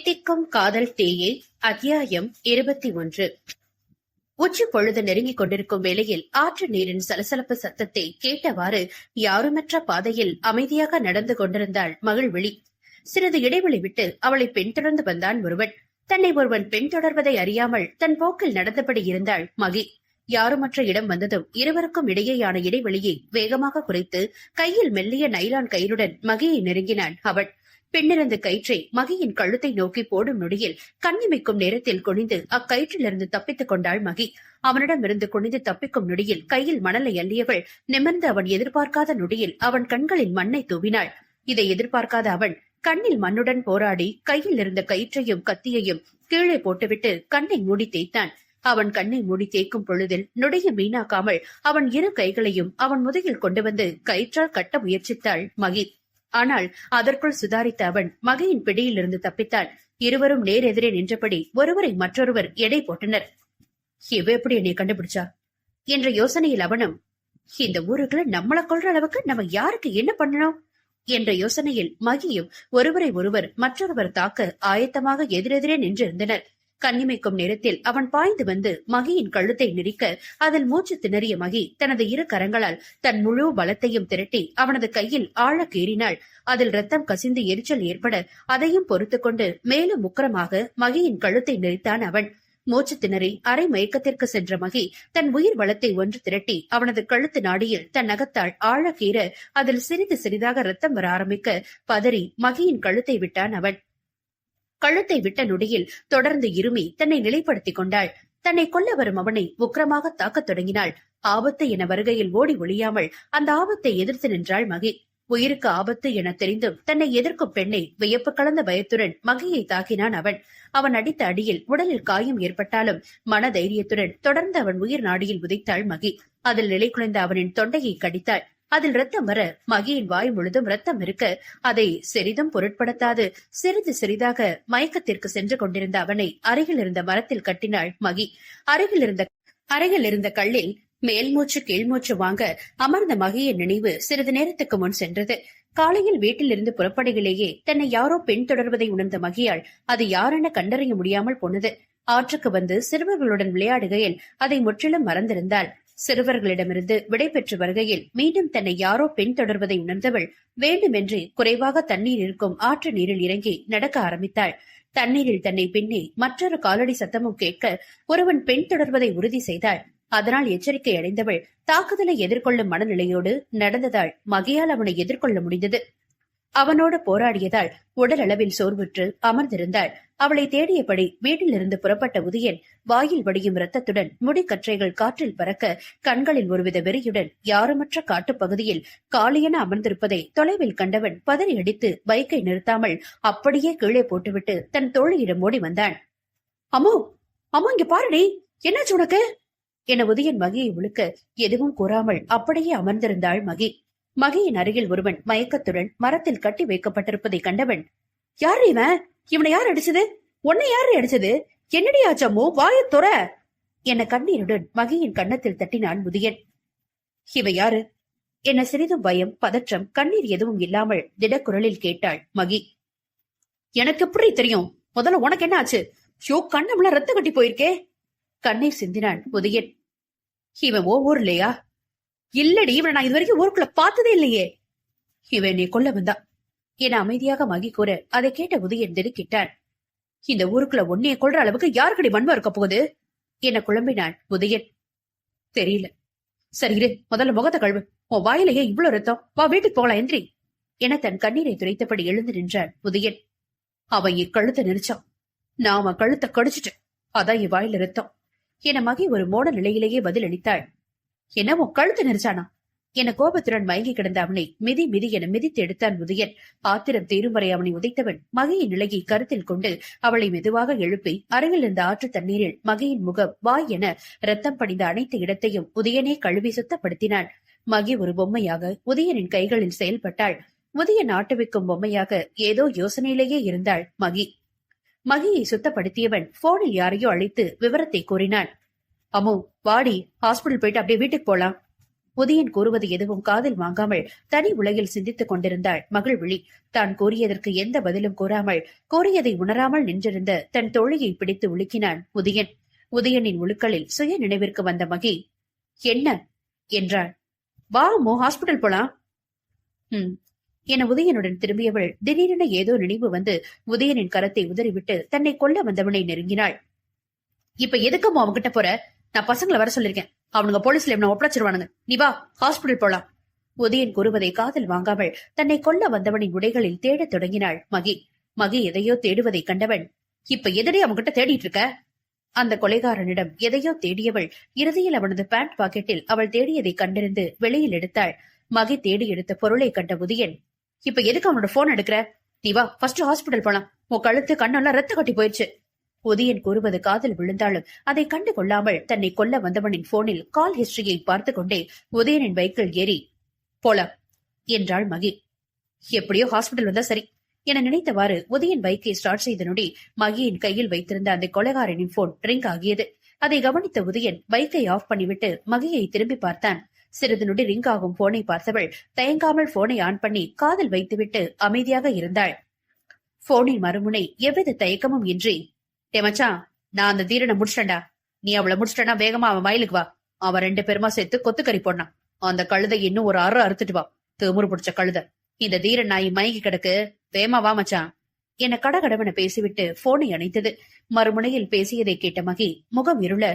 தித்திக்கும் காதல் தேயை அத்தியாயம் 21. உச்சி பொழுது நெருங்கிக் கொண்டிருக்கும் வேளையில் ஆற்று நீரின் சலசலப்பு சத்தத்தை கேட்டவாறு யாருமற்ற பாதையில் அமைதியாக நடந்து கொண்டிருந்தாள் மகிழ்விழி. சிறிது இடைவெளி விட்டு அவளை பின்தொடர்ந்து வந்தான் ஒருவன். தன்னை ஒருவன் பின்தொடர்வதை அறியாமல் தன் போக்கில் நடந்தபடி இருந்தாள் மகி. யாருமற்ற இடம் வந்ததும் இருவருக்கும் இடையேயான இடைவெளியை வேகமாக குறைத்து கையில் மெல்லிய நைலான் கயிறுடன் மகியை நெருங்கினான் அவன். பின்னிருந்த கயிற்றை மகியின் கழுத்தை நோக்கி போடும் நொடியில் கண்ணிமைக்கும் நேரத்தில் குனிந்து அக்கயிற்றிலிருந்து தப்பித்துக் கொண்டாள் மகி. அவனிடமிருந்து குனிந்து தப்பிக்கும் நொடியில் கையில் மணலை அள்ளியவள் நிமிர்ந்து அவன் எதிர்பார்க்காத நொடியில் அவன் கண்களில் மண்ணை தூவினாள். இதை எதிர்பார்க்காத அவன் கண்ணில் மண்ணுடன் போராடி கையில் இருந்த கயிற்றையும் கத்தியையும் கீழே போட்டுவிட்டு கண்ணை மூடி தேய்த்தான். அவன் கண்ணை மூடி தேய்க்கும் பொழுதில் நொடியை வீணாக்காமல் அவன் இரு கைகளையும் அவன் முதுகில் கொண்டு வந்து கயிற்றால் கட்ட முயற்சித்தாள் மகி. ஆனால் அதற்குள் சுதாரித்த அவன் மகையின் பிடியிலிருந்து தப்பித்தான். இருவரும் நேரெதிரே நின்றபடி ஒருவரை மற்றொருவர் எடை போட்டனர். இவ எப்படி என்னை கண்டுபிடிச்சா என்ற யோசனையில் அவனும், இந்த ஊருக்குள்ள நம்மளை கொள்ற அளவுக்கு நம்ம யாருக்கு என்ன பண்ணணும் என்ற யோசனையில் மகியும் ஒருவரை ஒருவர் மற்றொருவர் தாக்க ஆயத்தமாக எதிரெதிரே நின்றிருந்தனர். கண்ணிமைக்கும் நேரத்தில் அவன் பாய்ந்து வந்து மகியின் கழுத்தை நெரிக்க அதில் மூச்சு திணறிய மகி தனது இரு கரங்களால் தன் முழு பலத்தையும் திரட்டி அவனது கையில் ஆழ கீறினாள். அதில் ரத்தம் கசிந்து எரிச்சல் ஏற்பட அதையும் பொறுத்து கொண்டு மேலும் உக்கிரமாக மகியின் கழுத்தை நெரித்தான் அவன். மூச்சு திணறி அரை மயக்கத்திற்கு சென்ற மகி தன் உயிர் வளத்தை ஒன்று திரட்டி அவனது கழுத்து நாடியில் தன் நகத்தால் ஆழ கீற அதில் சிறிது சிறிதாக ரத்தம் வர ஆரம்பிக்க பதறி மகியின் கழுத்தை விட்டான் அவன். கழுத்தை விட்ட நொடியில் தொடர்ந்து இருமி தன்னை நிலைப்படுத்திக் கொண்டாள். தன்னை கொல்ல வரும் அவனை உக்கிரமாக தாக்கத் தொடங்கினாள். ஆபத்து என வருகையில் ஓடி ஒளியாமல் அந்த ஆபத்தை எதிர்த்து நின்றாள் மகி. உயிருக்கு ஆபத்து என தெரிந்தும் தன்னை எதிர்க்கும் பெண்ணை வியப்பு கலந்த பயத்துடன் மகியை தாக்கினான் அவன். அவன் அடித்த அடியில் உடலில் காயம் ஏற்பட்டாலும் மன தைரியத்துடன் தொடர்ந்து அவன் உயிர் நாடியில் உதைத்தாள் மகி. அதில் நிலை குலைந்த அவனின் தொண்டையை கடித்தாள். அதில் ரத்தம் வர மகியின் வாய் முழுதும் ரத்தம் இருக்க அதை சிறிதும் பொருட்படுத்தாது சிறிது சிறிதாக மயக்கத்திற்கு சென்று கொண்டிருந்த அவனை அருகில் இருந்த மரத்தில் கட்டினாள் மகி. அருகில் இருந்த கல்லில் மேல் மூச்சு கீழ்மூச்சு வாங்க அமர்ந்த மகியின் நினைவு சிறிது நேரத்துக்கு முன் சென்றது. காலையில் வீட்டில் இருந்து புறப்படுகிலேயே தன்னை யாரோ பெண் தொடர்வதை உணர்ந்த மகியால் அது யாரென கண்டறிய முடியாமல் போனது. ஆற்றுக்கு வந்து சிறுவர்களுடன் விளையாடுகையில் அதை முற்றிலும் மறந்திருந்தாள். சிறுவர்களிடமிருந்து விடை பெற்று வருகையில் மீண்டும் தன்னை யாரோ பெண் தொடர்வதை உணர்ந்தவள் வேண்டுமென்றே குறைவாக தண்ணீர் இருக்கும் ஆற்று நீரில் இறங்கி நடக்க ஆரம்பித்தாள். தண்ணீரில் தன்னை பின்னே மற்றொரு காலடி சத்தமும் கேட்க ஒருவன் பெண் தொடர்வதை உறுதி செய்தாள். அதனால் எச்சரிக்கை அடைந்தவள் தாக்குதலை எதிர்கொள்ளும் மனநிலையோடு நடந்ததால் மகியால் அவனை எதிர்கொள்ள முடிந்தது. அவனோடு போராடியதால் உடல் அளவில் சோர்வுற்று அமர்ந்திருந்தாள். அவளை தேடியபடி வீட்டிலிருந்து புறப்பட்ட உதயன் வாயில் வடியும் ரத்தத்துடன் முடிக்கற்றைகள் காற்றில் பறக்க கண்களில் ஒருவித வெறியுடன் யாருமற்ற காட்டுப் பகுதியில் காலியென அமர்ந்திருப்பதை தொலைவில் கண்டவன் பதறி அடித்து பைக்கை நிறுத்தாமல் அப்படியே கீழே போட்டுவிட்டு தன் தோழியிடம் ஓடி வந்தான். அம்மோ அம்மா, இங்க பாருடி, என்னாச்சு உனக்கு என உதயன் மகியை உழுக்க எதுவும் கூறாமல் அப்படியே அமர்ந்திருந்தாள் மகி. மகியின் அருகில் ஒருவன் மயக்கத்துடன் மரத்தில் கட்டி வைக்கப்பட்டிருப்பதை கண்டவன், யாரு இவன்? இவனை யார் அடிச்சது? உன்னை யாரு அடிச்சது? என்னடி ஆச்சம்மோ, வாயத் தொற என கண்ணீருடன் மகியின் கன்னத்தில் தட்டினான் உதயன். இவ யாரு என சிறிதும் பயம் பதற்றம் கண்ணீர் எதுவும் இல்லாமல் திடக்குரலில் கேட்டாள் மகி. எனக்கு எப்படி தெரியும்? முதல்ல உனக்கு என்ன ஆச்சு? ஷோ, கண்ணம்ல ரத்த கட்டி போயிருக்கே கண்ணீர் சிந்தினான் உதயன். இவன் ஓ ஊர்லையா? இல்லடி, இவனை நான் இதுவரைக்கும் ஊருக்குள்ள பார்த்ததே இல்லையே. இவன் நீ கொல்ல வந்தா என அமைதியாக மகி கூற அதை கேட்ட உதயன் திடுக்கிட்டான். இந்த ஊருக்குள்ள ஒன்னைய கொள்ற அளவுக்கு யாருக்கடி வன்மம் இருக்க போகுது என குழம்பினான் உதயன். தெரியல. சரி இரு, முதல்ல முகத்தை கழுவு. உன் வாயிலேயே இவ்வளவு ரத்தம், வா வீட்டுக்கு போகலாம் என்றி என தன் கண்ணீரை துரைத்தபடி எழுந்து நின்றான் உதயன். அவன் என் கழுத்தை நெரிச்சான். நான் அவன் கழுத்தை கடிச்சிட்டேன். அதான் என் வாயில ரத்தம் என மகி ஒரு மோட நிலையிலேயே பதில் அளித்தாள். என்ன, உன் கழுத்து நெரிச்சானா என கோபத்துடன் மயங்கி கிடந்த அவனை மிதி மிதி என மிதித்து எடுத்தான் உதயன். ஆத்திரம் தீரும் வரை அவனை உதைத்தவன் மகியின் நிலையை கருத்தில் கொண்டு அவளை மெதுவாக எழுப்பி அருகில் இருந்த ஆற்று தண்ணீரில் மகியின் முகம் வாய் என ரத்தம் படிந்த அனைத்து இடத்தையும் உதயனே கழுவி சுத்தப்படுத்தினான். மகி ஒரு பொம்மையாக உதயனின் கைகளில் செயல்பட்டாள். உதயன் ஆட்டுவிக்கும் பொம்மையாக ஏதோ யோசனையிலேயே இருந்தாள் மகி. மகியை சுத்தப்படுத்தியவன் போனில் யாரையோ அழைத்து விவரத்தை கூறினான். அம்மோ, வாடி, ஹாஸ்பிடல் போயிட்டு அப்படியே வீட்டுக்கு போலாம். உதயன் கூறுவது எதுவும் காதில் வாங்காமல் தனி உலகில் சிந்தித்துக் கொண்டிருந்தாள் மகிழ்விழி. தான் கூறியதற்கு எந்த பதிலும் கூறாமல், கூறியதை உணராமல் நின்றிருந்த தன் தோழியை பிடித்து உலுக்கினான் உதயன். உதயனின் உழுக்களில் சுய நினைவிற்கு வந்த மகி, என்ன என்றாள். வா அம்மோ, ஹாஸ்பிட்டல் போலாம் என உதயனுடன் திரும்பியவள் திடீரென ஏதோ நினைவு வந்து உதயனின் கரத்தை உதறிவிட்டு தன்னை கொல்ல வந்தவனை நெருங்கினாள். இப்ப எதுக்கம்மோ அவன்கிட்ட போற? நான் பசங்களை வர சொல்லிருக்கேன். அவனுங்க போலீஸ்ல என்ன ஒப்படைச்சிருவானுங்க. நீ வா, ஹாஸ்பிட்டல் போலாம். உதயன் கூறுவதை காதில் வாங்காமல் தன்னை கொல்ல வந்தவனின் உடைகளில் தேடத் தொடங்கினாள் மகி. மகி எதையோ தேடுவதை கண்டவன், இப்ப எதடி அவன்கிட்ட தேடிட்டு இருக்க? அந்த கொலைகாரனிடம் எதையோ தேடியவள் இறுதியில் அவனது பேண்ட் பாக்கெட்டில் அவள் தேடியதை கண்டிருந்து வெளியில் எடுத்தாள். மகி தேடி எடுத்த பொருளை கண்ட உதயன், இப்ப எதுக்கு அவனோட போன் எடுக்கிற? நீ வா, ஃபர்ஸ்ட் ஹாஸ்பிட்டல் போலாம். உன் கழுத்து கண்ணெல்லாம் ரத்த கட்டி போயிடுச்சு. உதயன் கூறுவது காதில் விழுந்தாலும் அதை கண்டு கொள்ளாமல் தன்னை கொல்ல வந்தவனின் போனில் கால் ஹிஸ்டரியை பார்த்து கொண்டே உதயனின் பைக்கில் ஏறி போலாம் என்றாள் மகி. எப்படியோ ஹாஸ்பிட்டல் வந்தா சரி என நினைத்தவாறு உதயன் பைக்கை ஸ்டார்ட் செய்த நொடி மகியின் கையில் வைத்திருந்த அந்த கொலைகாரனின் போன் ரிங் ஆகியது. அதை கவனித்த உதயன் பைக்கை ஆஃப் பண்ணிவிட்டு மகியை திரும்பி பார்த்தான். சிறிது நொடி ரிங் ஆகும் போனை பார்த்தவள் தயங்காமல் போனை ஆன் பண்ணி காதில் வைத்துவிட்டு அமைதியாக இருந்தாள். போனின் மறுமுனை எவ்வித தயக்கமும் இன்றி, டே மச்சான், நான் அந்த தீரனை முடிச்சிட்டேன்டா. நீ அவளை முடிச்சிட்டா வேகமா அவன் வயலுக்கு வா. அவன் 2 பேருமா சேர்த்து கொத்துக்கறி போனான். அந்த கழுதை இன்னும் ஒரு அறுத்துட்டு வா. திமுரு பிடிச்ச கழுத. இந்த தீரன் நாய் மயங்கி கிடக்கு. வேகமா வா மச்சான் என கடகடவென பேசிவிட்டு போனை அணைத்தது. மறுமுனையில் பேசியதை கேட்ட மகி முகம் இருள,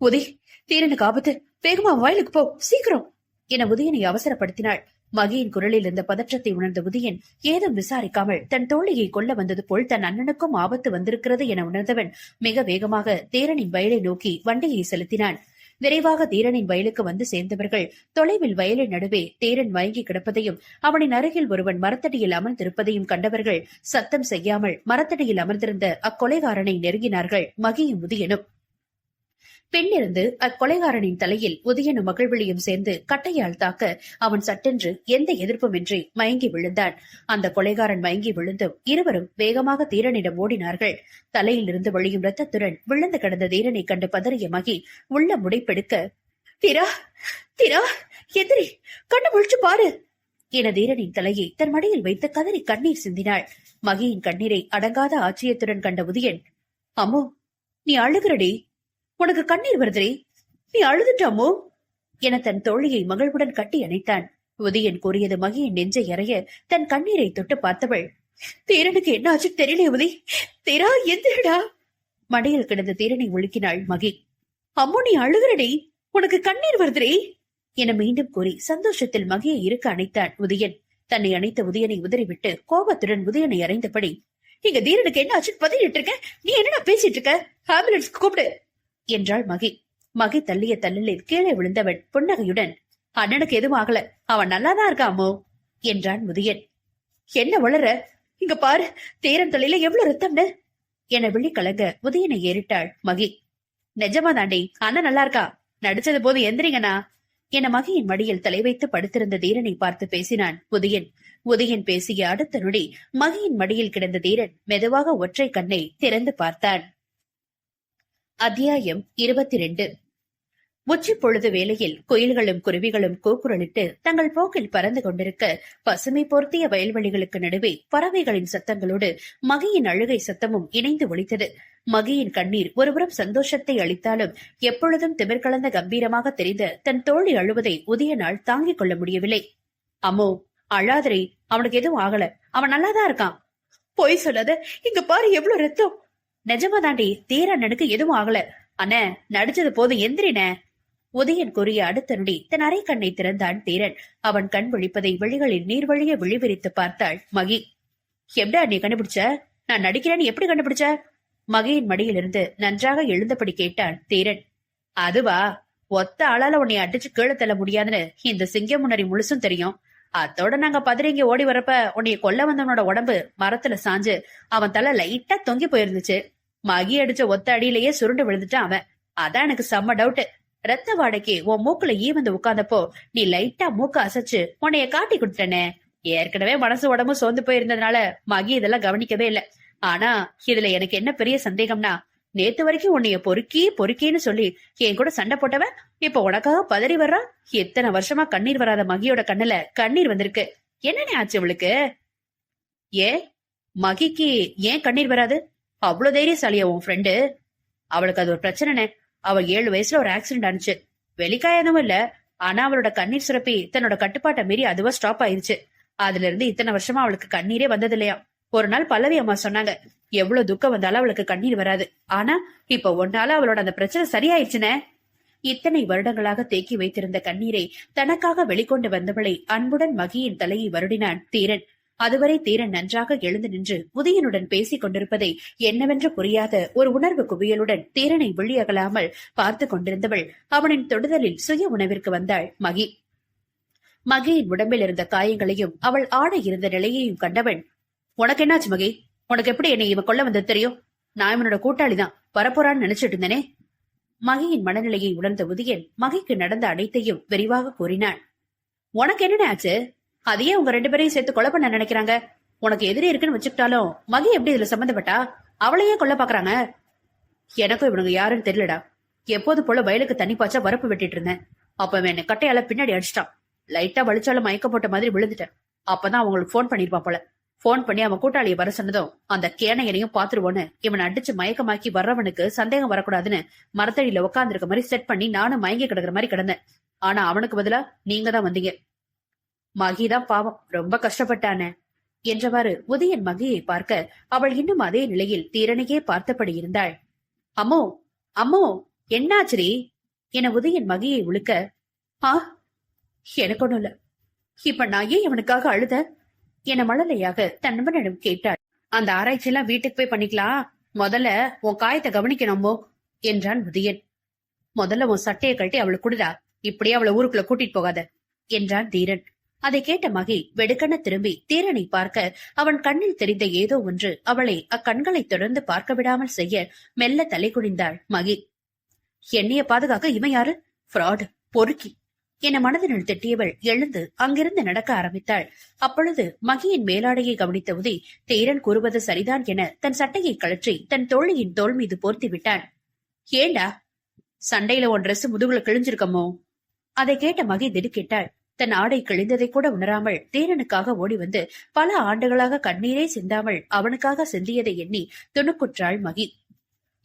உதய், தீரனுக்கு ஆபத்து, வேகமா வயலுக்கு போ, சீக்கிரம் என உதயனை அவசரப்படுத்தினாள். மகியின் குரலில் இருந்த பதற்றத்தை உணர்ந்த உதயன் ஏதும் விசாரிக்காமல் தன் தோழியை கொல்ல வந்தது போல் தன் அண்ணனுக்கும் ஆபத்து வந்திருக்கிறது என உணர்ந்தவன் மிக வேகமாக தீரனின் வயலை நோக்கி வண்டியை செலுத்தினான். விரைவாக தீரனின் வயலுக்கு வந்து சேர்ந்தவர்கள் தொலைவில் வயலின் நடுவே தேரன் மயங்கி கிடப்பதையும் அவனின் அருகில் ஒருவன் மரத்தடியில் அமர்ந்திருப்பதையும் கண்டவர்கள் சத்தம் செய்யாமல் மரத்தடியில் அமர்ந்திருந்த அக்கொலைகாரனை நெருங்கினார்கள் மகியும் உதயனும். பின்னிருந்து அக்கொலைகாரனின் தலையில் உதயனும் மகிழ்விழியும் சேர்ந்து கட்டையால் தாக்க அவன் சட்டென்று எந்த எதிர்ப்புமின்றி மயங்கி விழுந்தான். அந்த கொலைகாரன் மயங்கி விழுந்தும் இருவரும் வேகமாக தீரனிடம் ஓடினார்கள். தலையில் இருந்து வழியும் ரத்தத்துடன் விழுந்து கிடந்த தீரனை கண்டு பதறிய மகி உள்ள முடைப்பெடுக்க, தீரா, தீரா, எதிரி, கண்ணு முழிச்சு பாரு என தீரனின் தலையை தன் மடியில் வைத்து கதறி கண்ணீர் சிந்தினாள். மகியின் கண்ணீரை அடங்காத ஆச்சரியத்துடன் கண்ட உதயன், அம்மோ, நீ அழுகிறடி, உனக்கு கண்ணீர் வருதுரே, நீ அழுதுட்டாமோ என தன் தோழியை மகிழ்வுடன் கட்டி அணைத்தான். உதயன் கூறியது மகியின் நெஞ்சை அறைய தன் கண்ணீரை தொட்டு பார்த்தவள், தீரனுக்கு என்ன ஆச்சு தெரியல உதய், தீரா எந்திரடா. மடியில் கிடந்த தீரனை ஒழுக்கினாள் மகி. அம்மோ, நீ அழுகிறடி, உனக்கு கண்ணீர் வருதுரே என மீண்டும் கூறி சந்தோஷத்தில் மகியை இருக்க அணைத்தான் உதயன். தன்னை அணைத்த உதயனை உதறிவிட்டு கோபத்துடன் உதயனை அறைந்தபடி, இங்க தீரனுக்கு என்ன ஆச்சுன்னு பதிலிட்டு இருக்க, நீ என்னடா பேசிட்டு இருக்க, ஆம்புலன்ஸ் கூப்பிடு என்றாள் மகி. மகி தள்ளிய தள்ளலில் கீழே விழுந்தவன் புன்னகையுடன், அண்ணனுக்கு எதுவும் ஆகல, அவன் நல்லாதான் இருக்காமோ என்றான் உதயன். என்ன வளர, இங்க பாரு, தேரன் தொழில எவ்வளவு ரத்தம்னு என விழி கலங்க உதயனை ஏறிட்டாள் மகி. நிஜமா தாண்டி, அண்ணன் நல்லா இருக்கா, நடிச்சது போது எந்திரிங்கண்ணா என மகியின் மடியில் தலை வைத்து படுத்திருந்த தீரனை பார்த்து பேசினான் உதயன். உதயன் பேசிய அடுத்த நொடி மகியின் மடியில் கிடந்த தீரன் மெதுவாக ஒற்றை கண்ணை திறந்து பார்த்தான். அத்தியாயம் 22. உச்சி பொழுது வேளையில் குயில்களும் குருவிகளும் கூக்குரலிட்டு தங்கள் போக்கில் பறந்து கொண்டிருக்க பசுமை பொருத்திய வயல்வெளிகளுக்கு நடுவே பறவைகளின் சத்தங்களோடு மகியின் அழுகை சத்தமும் இணைந்து ஒலித்தது. மகியின் கண்ணீர் ஒருபுறம் சந்தோஷத்தை அளித்தாலும் எப்பொழுதும் திமிர் கலந்த கம்பீரமாக தெரிந்த தன் தோழி அழுவதை உதயனால் தாங்கிக் கொள்ள முடியவில்லை. அம்மோ, அழாதரை, அவனுக்கு எதுவும் ஆகல, அவன் நல்லாதான் இருக்கான். பொய் சொல்லாத, இங்க பாரு எவ்வளவு ரத்தம். நிஜமா தாண்டி, தீரண்ணனுக்கு எதுவும் ஆகல, அண்ணே நடிச்சது போதும் எந்திரின உதயன் கூறிய அடுத்த நொடி தன் அரை கண்ணை திறந்தான் தீரன். அவன் கண் விழிப்பதை விழிகளில் நீர் வழிய விழிவிரித்து பார்த்தாள் மகி. எப்படா நீ கண்டுபிடிச்ச, நான் நடிக்கிறேன்னு எப்படி கண்டுபிடிச்ச? மகியின் மடியிலிருந்து நன்றாக எழுந்தபடி கேட்டான் தீரன். அதுவா, ஒத்த ஆளால உன்னை அடிச்சு கீழே தள்ள முடியாதுன்னு இந்த சிங்கம் முன்னறி முழுசும் தெரியும். அதோட நாங்க பதறிங்க ஓடி வரப்ப உன்னைய கொல்ல வந்தவனோட உடம்பு மரத்துல சாஞ்சு அவன் தலை லைட்டா தொங்கி போயிருந்துச்சு. மகி அடிச்ச ஒத்த அடியிலேயே சுருண்டு விழுந்துட்டான் அவன். அதான் எனக்கு செம்ம டவுட். ரத்த வாடைக்கு உன் மூக்குல ஈ வந்து உட்கார்ந்தப்போ நீ லைட்டா மூக்க அசைச்சு உன்னைய காட்டி கொடுத்தனே. ஏற்கனவே மனசு உடம்பு சோர்ந்து போயிருந்ததுனால மகி இதெல்லாம் கவனிக்கவே இல்ல. ஆனா இதுல எனக்கு என்ன பெரிய சந்தேகம்னா, நேத்து வரைக்கும் உன்னைய பொறுக்கி பொறுக்கின்னு சொல்லி என் கூட சண்டை போட்டவ இப்ப உனக்காக பதறி வர்றா. எத்தனை வருஷமா கண்ணீர் வராத மகியோட கண்ணுல கண்ணீர் வந்திருக்கு. என்னன்னு ஆச்சு அவளுக்கு? ஏன் மகிக்கு ஏன் கண்ணீர் வராது? அவ்வளவு தைரியசாலியா உன் ஃப்ரெண்டு? அவளுக்கு அது ஒரு பிரச்சனை. அவள் 7 வயசுல ஒரு ஆக்சிடென்ட் ஆனிச்சு. வெளிக்காயதும் இல்ல, ஆனா அவளோட கண்ணீர் சுரப்பி தன்னோட கட்டுப்பாட்டை மீறி அதுவா ஸ்டாப் ஆயிருச்சு. அதுல இருந்து இத்தனை வருஷமா அவளுக்கு கண்ணீரே வந்தது இல்லையா. ஒரு நாள் பல்லவி அம்மா சொன்னாங்க, எவ்வளவு துக்கம் வந்தாலும் அவளுக்கு கண்ணீர் வராது. ஆனா இப்ப ஒன்னால அவளோட அந்த பிரச்சனை சரியாயிடுச்சுனே. இத்தனை வருடங்களாக தேக்கி வைத்திருந்த கண்ணீரை தனக்காக வெளிக்கொண்டு வந்தவளை அன்புடன் மகியின் தலையை வருடினான் தீரன். அதுவரை தீரன் நன்றாக எழுந்து நின்று உதயனுடன் பேசிக் கொண்டிருப்பதை என்னவென்று புரியாத ஒரு உணர்வு குவியலுடன் தீரனை வெளியகலாமல் பார்த்து கொண்டிருந்தவள் அவனின் தொடுதலில் சுய உணவிற்கு வந்தாள் மகி. மகியின் உடம்பில் இருந்த காயங்களையும் அவள் ஆட இருந்த நிலையையும் கண்டவன், உனக்கு என்னாச்சு மகி? உனக்கு எப்படி என்னை இவன் கொல்ல வந்தது தெரியும்? நான் இவனோட கூட்டாளிதான், வரப்போறான்னு நினைச்சிட்டு இருந்தேனே. மகியின் மனநிலையை உணர்ந்த உதயன் மகிக்கு நடந்த அனைத்தையும் விரிவாக கூறினான். உனக்கு என்னென்ன ஆச்சு? அதையே உங்க 2 பேரையும் சேர்த்து கொலை பண்ண நினைக்கிறாங்க. உனக்கு எதிரே இருக்குன்னு வச்சுக்கிட்டாலும் மகி எப்படி இதுல சம்பந்தப்பட்டா? அவளையே கொல்ல பாக்குறாங்க. எனக்கும் இவனுங்க யாருன்னு தெரியலடா. எப்போது போல வயலுக்கு தண்ணி பாய்ச்சா வரப்பு வெட்டிட்டு இருந்தேன். அப்ப அவன் என்ன கட்டையால பின்னாடி அடிச்சிட்டான். லைட்டா வலிச்சாலும் மயக்க போட்ட மாதிரி விழுந்துட்டேன். அப்பதான் அவங்களுக்கு போன் பண்ணிருப்பான் போல. போன் பண்ணி அவன் கூட்டாளியை வர சொன்னதும் அந்த கேனையனையும் பாத்துருவோன்னு இவனை அடிச்சு மயக்கமாக்கி வர்றவனுக்கு சந்தேகம் வரக்கூடாதுன்னு மரத்தடியில உட்காந்துருக்க மாதிரி செட் பண்ணி நானும் மயங்கி கிடக்குற மாதிரி கிடந்தேன். ஆனா அவனுக்கு பதிலா நீங்க தான் வந்தீங்க. மகிதான் பாவம் ரொம்ப கஷ்டப்பட்டானே என்றவாறு உதயன் மகியை பார்க்க அவள் இன்னும் அதே நிலையில் தீரனையே பார்த்தபடி இருந்தாள். அம்மோ அம்மோ என்னாச்சிரி என உதயன் மகியை உழுக்க, ஆ எனக்கு ஒண்ணும் இல்ல. இப்ப நான் ஏன் இவனுக்காக அழுத என மழலையாக தன் நண்பனிடம் கேட்டாள். அந்த ஆராய்ச்சி எல்லாம் வீட்டுக்கு போய் பண்ணிக்கலாம். முதல்ல உன் காயத்தை கவனிக்கணுமோ என்றான் உதயன். முதல்ல உன் சட்டையை கழட்டி அவளை குடுடா. இப்படியே அவளை ஊருக்குள்ள கூட்டிட்டு போகாத என்றான் தீரன். அதை கேட்ட மகி வெடுக்கென திரும்பி தீரனை பார்க்க அவன் கண்ணில் தெரிந்த ஏதோ ஒன்று அவளை அக்கண்களை தொடர்ந்து பார்க்க விடாமல் செய்ய மெல்ல தலை குனிந்தாள் மகி. என்னைய பாதுகாக்க இவன் யாரு? ஃப்ராடு, பொறுக்கி என மனதினுள் திட்டியவள் எழுந்து அங்கிருந்து நடக்க ஆரம்பித்தாள். அப்பொழுது மகியின் மேலாடையை கவனித்த உதய் தீரன் கூறுவது சரிதான் என தன் சட்டையை கழற்றி தன் தோழியின் தோள் மீது போர்த்தி விட்டான். ஏண்டா சண்டையில உன் டிரெஸ் முதுகுல கிழிஞ்சிருக்கமோ? அதை கேட்ட மகி திடுக்கிட்டாள். தன் ஆடை கிழிந்ததை கூட உணராமல் தீரனுக்காக ஓடி வந்து பல ஆண்டுகளாக கண்ணீரே சிந்தாமல் அவனுக்காக சிந்தியதை எண்ணி துணுக்குற்றாள் மகி.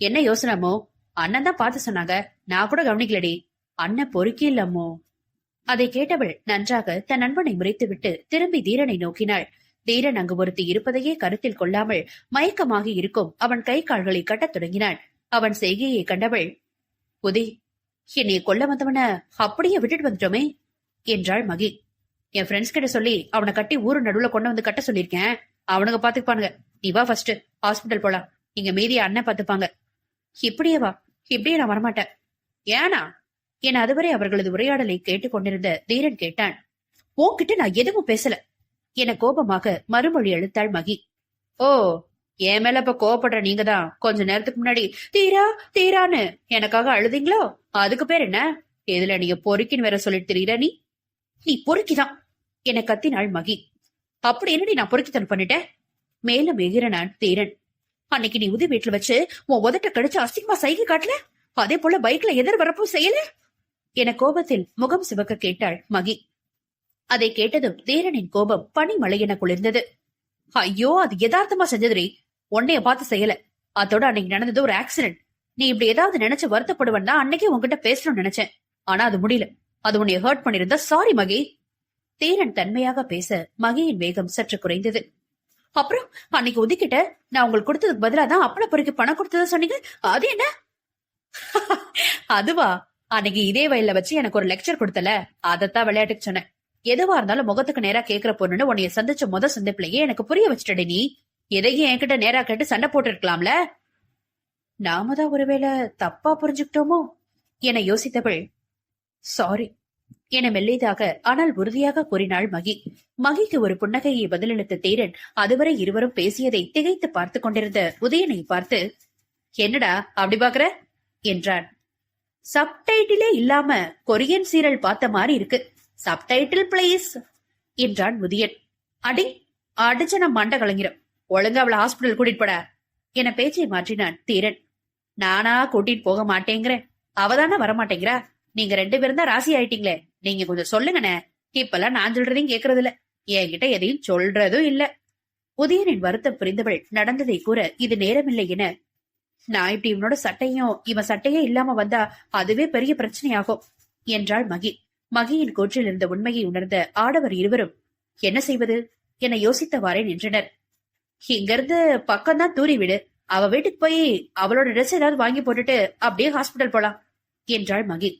என்ன யோசனமோ? அண்ணன் தான் பார்த்து சொன்னாங்க, நான் கூட கவனிக்கலடி. அண்ணன் பொறுக்கி இல்லமோ? அதை கேட்டவள் நன்றாக தன் நண்பனை முறைத்துவிட்டு திரும்பி தீரனை நோக்கினாள். தீரன் அங்கு ஒருத்தி இருப்பதையே கருத்தில் கொள்ளாமல் மயக்கமாகி இருக்கும் அவன் கை கால்களை கட்டத் தொடங்கினான். அவன் செய்கையை கண்டவள், உதி என்னைய கொல்ல வந்தவன அப்படியே விட்டுட்டு வந்துட்டோமே என்றாள் மகி. என் ஃப்ரெண்ட்ஸ் கிட்ட சொல்லி அவனை கட்டி ஊரு நடுவுல கொண்டு வந்து கட்ட சொல்லிருக்கேன். அவனுங்க பாத்துப்பானுங்க. நீ வா ஃபர்ஸ்ட் ஹாஸ்பிட்டல் போலாம். இங்க மீதிய அண்ணன் பாத்துப்பாங்க. இப்படியே வா. இப்படியே நான் வரமாட்டேன். ஏனா என அதுவரை அவர்களது உரையாடலை கேட்டுக் கொண்டிருந்த தீரன் கேட்டான். உன்கிட்ட நான் எதுவும் பேசல என கோபமாக மறுமொழி அளித்தாள் மகி. ஓ, என் மேல இப்ப கோவப்படுற நீங்க தான் கொஞ்ச நேரத்துக்கு முன்னாடி தீரா தீரான்னு எனக்காக அழுதீங்களோ? அதுக்கு பேர் என்ன? இதுல நீங்க பொறுக்கின்னு வேற சொல்லிட்டு தெரியுற. நீ பொறுக்கிதான் என கத்தினாள் மகி. அப்படி என்னடி நான் பொறுக்கித்தனம் பண்ணிட்டேன்? மேலும் எகிரனான் தீரன். அன்னைக்கு நீ உதவி வீட்டுல வச்சு உன் உதட்ட கடிச்சு அசிங்கமா சைகை காட்டல, அதே போல பைக்ல எதிர் வரப்போ செய்யல என கோபத்தில் முகம் சிவக்க கேட்டாள் மகி. அதை கேட்டதும் தீரனின் கோபம் பனிமழை என குளிர்ந்தது. ஐயோ, அது யதார்த்தமா செஞ்சதுரே, உன்னைய பார்த்து செய்யல. அதோட அன்னைக்கு நடந்தது ஒரு ஆக்சிடென்ட். நீ இப்படி ஏதாவது நினைச்சு வருத்தப்படுவன் தான் அன்னைக்கே உன்கிட்ட பேசணும்னு நினைச்சேன். ஆனா அது முடியல. அது உன்னை ஹர்ட் பண்ணிருந்தா சாரி மகி. தீரன் தன்மையாக பேச மகியின் வேகம் சற்று குறைந்தது. அப்புறம் அன்னைக்கு ஒதுக்கிட்ட நான் உங்களுக்கு கொடுத்ததுக்கு பதிலா தான் அப்பள பொறுக்கி பணம் கொடுத்ததா சொன்னீங்க. அது என்ன? அதுவா, அன்னைக்கு இதே வயல்ல வச்சு எனக்கு ஒரு லெக்சர் கொடுத்தல, அதத்தான் விளையாட்டுக்கு சொன்னேன். எதுவா இருந்தாலும் முகத்துக்கு நேரா கேக்குற பொண்ணுன்னு உன்னைய சந்திச்ச சந்திப்புலயே எனக்கு புரிய வச்சுட்டே. நீ எதையும் என்கிட்ட நேரா கேட்டு சண்டை போட்டு இருக்கலாம்ல. நாம தான் ஒருவேளை தப்பா புரிஞ்சுக்கிட்டோமோ என யோசித்தவள் சாரி என மெல்லியதாக ஆனால் உறுதியாக கூறினாள் மகி. மகிக்கு ஒரு புன்னகையை பதிலளித்த தீரன் அதுவரை இருவரும் பேசியதை திகைத்து பார்த்து கொண்டிருந்த உதயனை பார்த்து, என்னடா அப்படி பாக்குற என்றான். சப்டைட்டிலே இல்லாம கொரியன் சீரியல் பார்த்த மாதிரி இருக்கு. சப்டைட்டில் பிளீஸ் என்றான் உதயன். அடி அடிச்ச நான் மண்ட கலங்கிறோம். ஒழுங்கா அவளை ஹாஸ்பிட்டல் கூட்டிட்டு போட என பேச்சை மாற்றினான் தீரன். நானா கூட்டிட்டு போக மாட்டேங்கிறேன், அவதானே வரமாட்டேங்கிறா. நீங்க 2 பேரும் தான் ராசி ஆயிட்டீங்களே, நீங்க கொஞ்சம் சொல்லுங்கண்ணே. இப்பெல்லாம் நான் சொல்றதையும் கேக்குறது இல்ல, என்கிட்ட எதையும் சொல்றதும் இல்ல. உதயனின் வருத்தம் புரிந்தவள் நடந்ததை கூற இது நேரமில்லை என, நான் இப்படி இவனோட சட்டையும் இவன் சட்டையே இல்லாம வந்தா அதுவே பெரிய பிரச்சனையாகும் என்றாள் மகி. மகியின் கூற்றில் இருந்த உண்மையை உணர்ந்த ஆடவர் இருவரும் என்ன செய்வது என யோசித்தவாறே நின்றனர். இங்கிருந்து பக்கம்தான் தூரி விடு, அவ வீட்டுக்கு போய் அவளோட ட்ரெஸ் ஏதாவது வாங்கி போட்டுட்டு அப்படியே ஹாஸ்பிட்டல் போலாம் என்றாள் மகி.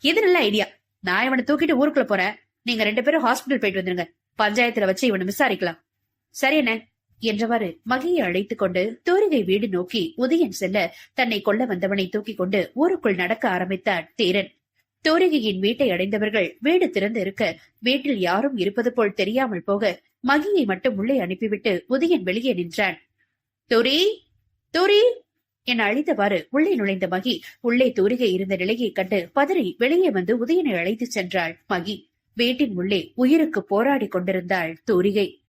இது நல்ல ஐடியா. நான் இவனை தூக்கிட்டு ஊருக்குள்ள போறேன், நீங்க 2 பேரும் ஹாஸ்பிட்டல் போயிட்டு வந்துருங்க, பஞ்சாயத்துல வச்சு இவனை விசாரிக்கலாம். சரி என்ன என்றவாறு மகியை அழைத்துக் கொண்டு தூரிகை வீடு நோக்கி உதயன் செல்ல, தன்னை கொல்ல வந்தவனை தூக்கிக் கொண்டு ஊருக்குள் நடக்க ஆரம்பித்தான் தீரன். தூரிகையின் வீட்டை அடைந்தவர்கள் வீடு திறந்து இருக்க, வீட்டில் யாரும் இருப்பது போல் தெரியாமல் போக, மகியை மட்டும் உள்ளே அனுப்பிவிட்டு உதயன் வெளியே நின்றான். தூரி, தூரி என அழைத்தவாறு உள்ளே நுழைந்த மகி உள்ளே தூரிகை இருந்த நிலையை கண்டு பதறி வெளியே வந்து உதயனை அழைத்துச் சென்றாள் மகி. வீட்டின் உள்ளே உயிருக்கு போராடி கொண்டிருந்தாள் தூரிகை.